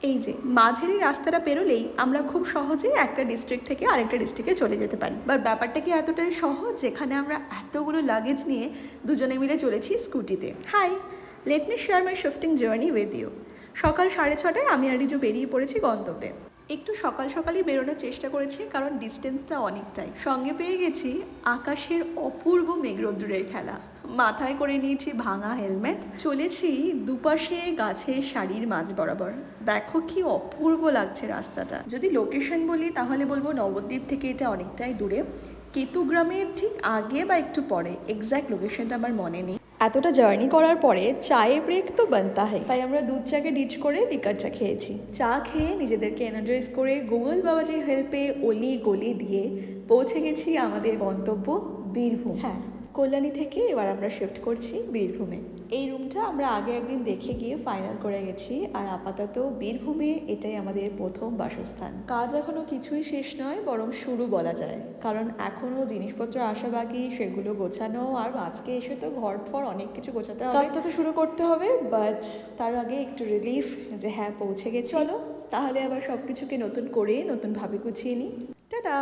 এই যে মাঝের এই রাস্তাটা পেরোলেই আমরা খুব সহজেই একটা ডিস্ট্রিক্ট থেকে আরেকটা ডিস্ট্রিক্টে চলে যেতে পারি। বাট ব্যাপারটা কি এতটাই সহজ যেখানে আমরা এতগুলো লাগেজ নিয়ে দুজনে মিলে চলেছি স্কুটিতে? Hi, let me share my shifting journey with you. সকাল 6:30টায় আমি আর রিজু বেরিয়ে পড়েছি গন্তব্যে। একটু সকাল সকালই বেরোনোর চেষ্টা করেছি, কারণ ডিস্টেন্সটা অনেকটাই। সঙ্গে পেয়ে গেছি আকাশের অপূর্ব মেঘরোদ্দুরের খেলা, মাথায় করে নিয়েছি ভাঙা হেলমেট, চলেছি দুপাশে গাছের সারির মাঝ বরাবর। দেখো কি অপূর্ব লাগছে রাস্তাটা। যদি লোকেশন বলি তাহলে বলবো নবদ্বীপ থেকে এটা অনেকটাই দূরে, কেতুগ্রামের ঠিক আগে বা একটু পরে, এক্স্যাক্ট লোকেশনটা আমার মনে নেই। এতটা জার্নি করার পরে চায়ে ব্রেক তো বানতা হয়, তাই আমরা দুধ চাকে ডিচ করে লিকার চা খেয়েছি। চা খেয়ে নিজেদেরকে এনার্জাইজ করে গুগল বাবাজির হেল্পে অলি গলি দিয়ে পৌঁছে গেছি আমাদের গন্তব্য বীরভূম। হ্যাঁ, কল্যাণী থেকে এবার আমরা শিফট করছি বীরভূমে। এই রুমটা আমরা আগে একদিন দেখে গিয়ে ফাইনাল করে গেছি, আর আপাতত বীরভূমে এটাই আমাদের প্রথম বাসস্থান। কাজ এখনও কিছুই শেষ নয়, বরং শুরু বলা যায়, কারণ এখনও জিনিসপত্র আসা বাকি, সেগুলো গোছানো, আর আজকে এসে তো ঘর ফর অনেক কিছু গোছাতে হবে। কাজটা তো শুরু করতে হবে, বাট তার আগে একটু রিলিফ যে হ্যাঁ পৌঁছে গেছি। চলো তাহলে আবার সব কিছুকে নতুন করে নতুনভাবে গুছিয়ে নিই। টাটা।